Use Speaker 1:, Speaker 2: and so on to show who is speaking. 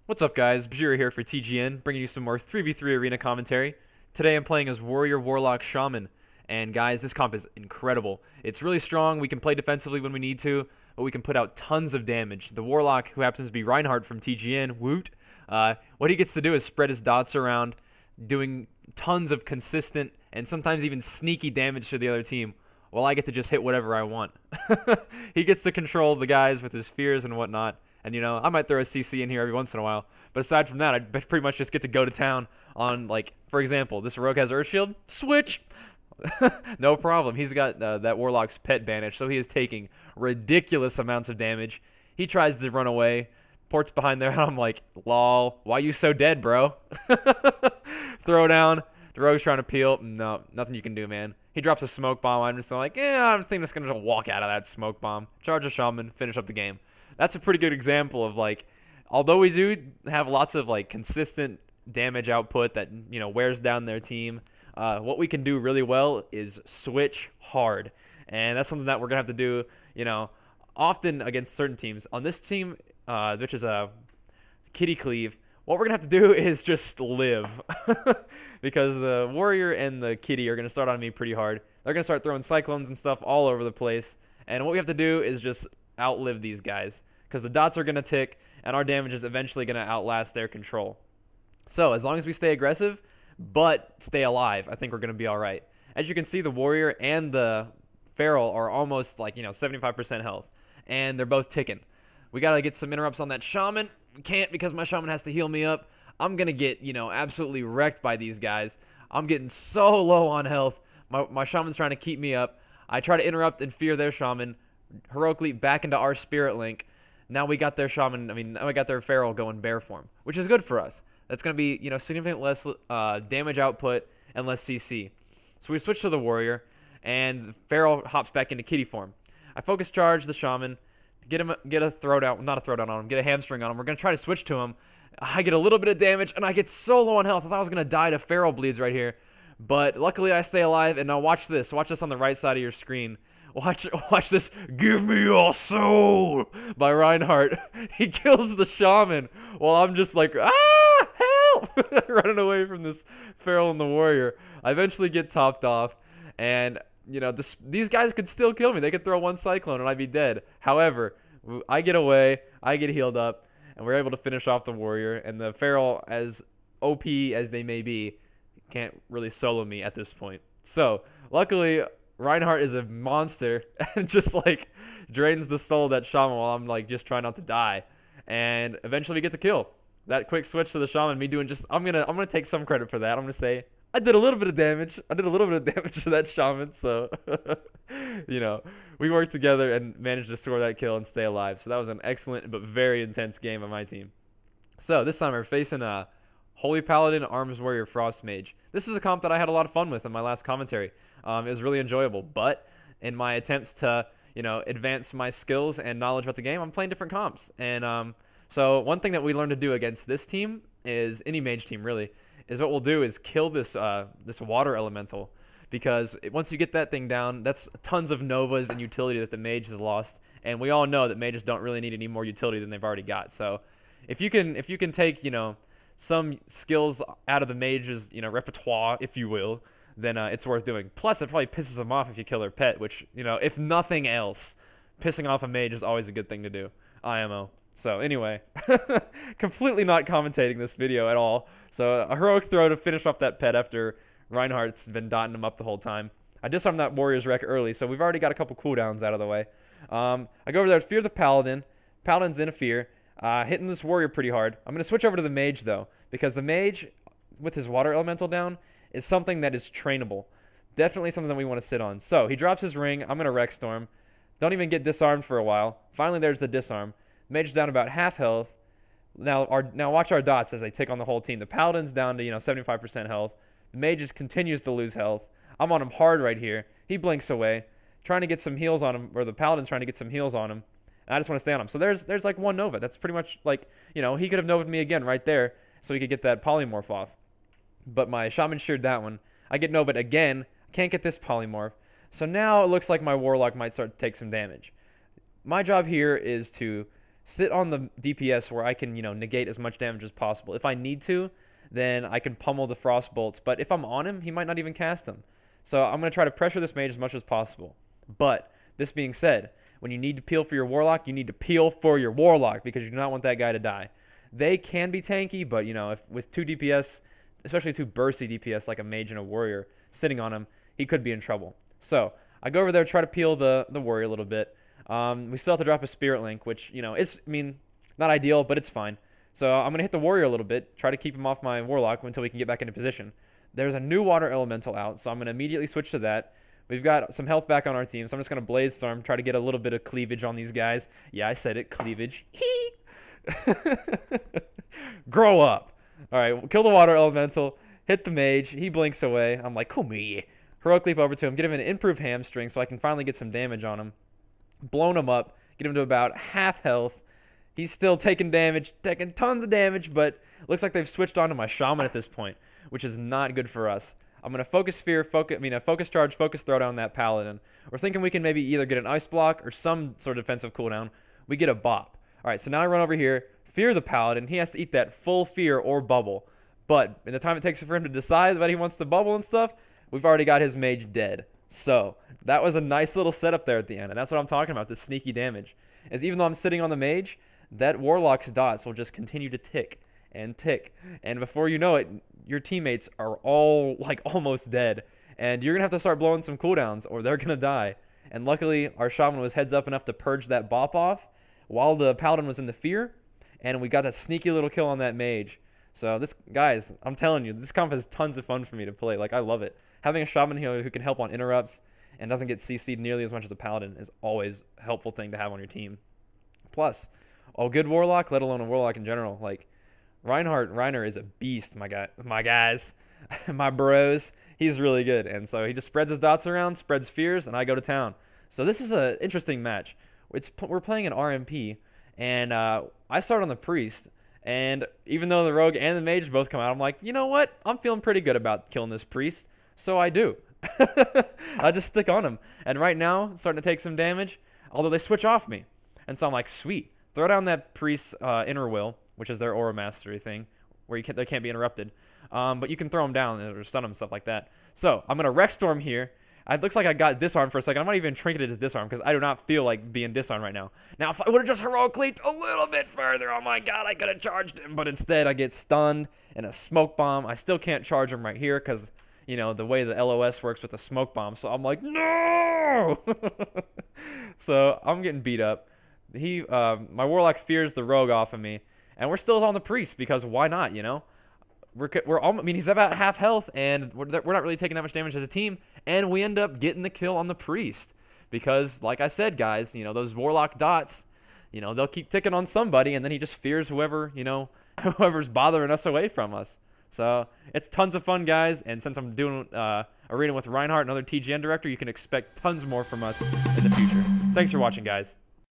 Speaker 1: What's up guys, Bajheera here for TGN, bringing you some more 3v3 arena commentary. Today I'm playing as Warrior, Warlock, Shaman, and guys, this comp is incredible. It's really strong, we can play defensively when we need to, but we can put out tons of damage. The Warlock, who happens to be Reinhardt from TGN, woot, what he gets to do is spread his dots around, doing tons of consistent and sometimes even sneaky damage to the other team, while I get to just hit whatever I want. He gets to control the guys with his fears and whatnot. And, you know, I might throw a CC in here every once in a while. But aside from that, I pretty much just get to go to town on, like, for example, this rogue has Earthshield. Switch! No problem. He's got that Warlock's pet banish, so he is taking ridiculous amounts of damage. He tries to run away. Port's behind there, and I'm like, lol, why you so dead, bro? Throw down. The rogue's trying to peel. No, nothing you can do, man. He drops a smoke bomb. I'm just like, yeah, I'm just going to walk out of that smoke bomb. Charge a Shaman, finish up the game. That's a pretty good example of, like, although we do have lots of, like, consistent damage output that, you know, wears down their team, what we can do really well is switch hard. And that's something that we're going to have to do, you know, often against certain teams. On this team, which is a kitty cleave, what we're going to have to do is just live. Because the warrior and the kitty are going to start on me pretty hard. They're going to start throwing cyclones and stuff all over the place. And what we have to do is just outlive these guys, because the dots are going to tick and our damage is eventually going to outlast their control. So as long as we stay aggressive but stay alive, I think we're going to be all right. As you can see, the warrior and the feral are almost, like, you know, 75% health, and they're both ticking. We got to get some interrupts on that Shaman. We can't, because my Shaman has to heal me up. I'm going to get, you know, absolutely wrecked by these guys. I'm getting so low on health. My Shaman's trying to keep me up. I try to interrupt and fear their Shaman. Heroically back into our spirit link. Now we got their Shaman, now we got their feral going bear form, which is good for us. That's going to be, you know, significant less damage output and less CC. So we switch to the warrior, and the feral hops back into kitty form. I focus charge the Shaman, get a throwdown, not a throwdown on him, get a hamstring on him. We're going to try to switch to him. I get a little bit of damage, and I get so low on health. I thought I was going to die to feral bleeds right here. But luckily I stay alive, and now watch this. Watch this on the right side of your screen. Watch this. Give me your soul by Reinhardt. He kills the Shaman while I'm just like, ah, help! Running away from this feral and the warrior. I eventually get topped off, and, you know, these guys could still kill me. They could throw one cyclone and I'd be dead. However, I get away, I get healed up, and we're able to finish off the warrior. And the feral, as OP as they may be, can't really solo me at this point. So, luckily, Reinhardt is a monster and just, like, drains the soul of that Shaman while I'm, like, just trying not to die. And eventually we get the kill. That quick switch to the Shaman, me doing just, I'm gonna take some credit for that. I'm gonna say I did a little bit of damage. I did a little bit of damage to that Shaman, so you know, we worked together and managed to score that kill and stay alive. So that was an excellent but very intense game on my team. So this time we're facing a Holy Paladin, Arms Warrior, Frost Mage. This is a comp that I had a lot of fun with in my last commentary. It was really enjoyable, but in my attempts to, you know, advance my skills and knowledge about the game, I'm playing different comps. And so one thing that we learned to do against this team is, any mage team really, is what we'll do is kill this this water elemental, because once you get that thing down, that's tons of novas and utility that the mage has lost, and we all know that mages don't really need any more utility than they've already got. So if you can take, you know, some skills out of the mage's, you know, repertoire, if you will, then it's worth doing. Plus, it probably pisses them off if you kill their pet, which, you know, if nothing else, pissing off a mage is always a good thing to do. IMO. So anyway, completely not commentating this video at all. So a heroic throw to finish off that pet after Reinhardt's been dotting him up the whole time. I disarmed that warrior's wreck early, so we've already got a couple cooldowns out of the way. I go over there to fear the paladin. Paladin's in a fear. Hitting this warrior pretty hard. I'm going to switch over to the mage, though, because the mage, with his water elemental down, is something that is trainable. Definitely something that we want to sit on. So he drops his ring. I'm going to Wreck Storm. Don't even get disarmed for a while. Finally, there's the disarm. Mage down about half health. Now watch our dots as they tick on the whole team. The paladin's down to, you know, 75% health. The mage just continues to lose health. I'm on him hard right here. He blinks away, trying to get some heals on him, or the paladin's trying to get some heals on him. And I just want to stay on him. So there's like one nova. That's pretty much like, you know, he could have nova'd me again right there, so he could get that polymorph off. But my shaman sheared that one. I get nova'd again. Can't get this polymorph. So now it looks like my Warlock might start to take some damage. My job here is to sit on the DPS where I can, negate as much damage as possible. If I need to, then I can pummel the frost bolts. But if I'm on him, he might not even cast them. So I'm going to try to pressure this mage as much as possible. But this being said, when you need to peel for your Warlock, you need to peel for your Warlock because you do not want that guy to die. They can be tanky, but, if with 2 DPS, especially 2 bursty DPS like a mage and a warrior sitting on him, he could be in trouble. So I go over there, try to peel the warrior a little bit. We still have to drop a Spirit Link, which, is, not ideal, but it's fine. So I'm going to hit the warrior a little bit, try to keep him off my Warlock until we can get back into position. There's a new water elemental out, so I'm going to immediately switch to that. We've got some health back on our team, so I'm just going to Blade Storm, try to get a little bit of cleavage on these guys. Yeah, I said it, cleavage. Grow up. All right, we'll kill the water elemental, hit the mage, he blinks away. I'm like, come here. Heroic leap over to him, get him an improved hamstring so I can finally get some damage on him. Blown him up, get him to about half health. He's still taking damage, taking tons of damage, but looks like they've switched on to my Shaman at this point, which is not good for us. I'm going to focus sphere, focus charge, focus throwdown that paladin. We're thinking we can maybe either get an ice block or some sort of defensive cooldown. We get a bop. All right, so now I run over here, fear the paladin. He has to eat that full fear or bubble. But in the time it takes for him to decide that he wants to bubble and stuff, we've already got his mage dead. So that was a nice little setup there at the end, and that's what I'm talking about, the sneaky damage. Is even though I'm sitting on the mage, that Warlock's dots will just continue to tick and tick. And before you know it, your teammates are all like almost dead. And you're going to have to start blowing some cooldowns or they're going to die. And luckily, our Shaman was heads up enough to purge that bop off while the Paladin was in the fear. And we got that sneaky little kill on that mage. So this, guys, I'm telling you, this comp is tons of fun for me to play. Like, I love it. Having a Shaman here who can help on interrupts and doesn't get CC'd nearly as much as a Paladin is always a helpful thing to have on your team. Plus, a good Warlock, let alone a Warlock in general, like, Reiner is a beast, my guys, my bros. He's really good, and so he just spreads his dots around, spreads fears, and I go to town. So this is an interesting match. We're playing an RMP, and I start on the priest, and even though the rogue and the mage both come out, I'm like, you know what? I'm feeling pretty good about killing this priest, so I do. I just stick on him, and right now, it's starting to take some damage, although they switch off me, and so I'm like, sweet. Throw down that priest's inner will, which is their aura mastery thing, where they can't be interrupted. But you can throw them down or stun them, stuff like that. So I'm gonna Rex Storm here. It looks like I got disarmed for a second. I'm not even trinketed as disarm because I do not feel like being disarmed right now. Now if I would have just heroic leaped a little bit further, oh my god, I could have charged him. But instead I get stunned and a smoke bomb. I still can't charge him right here because the way the LOS works with the smoke bomb. So I'm like, no. So I'm getting beat up. My Warlock fears the rogue off of me, and we're still on the priest because why not? He's about half health, and we're not really taking that much damage as a team, and we end up getting the kill on the priest because, like I said, guys, those Warlock dots, they'll keep ticking on somebody, and then he just fears whoever's whoever's bothering us away from us. So it's tons of fun, guys, and since I'm doing Arena with Reinhardt, another TGN director, you can expect tons more from us in the future. Thanks for watching, guys.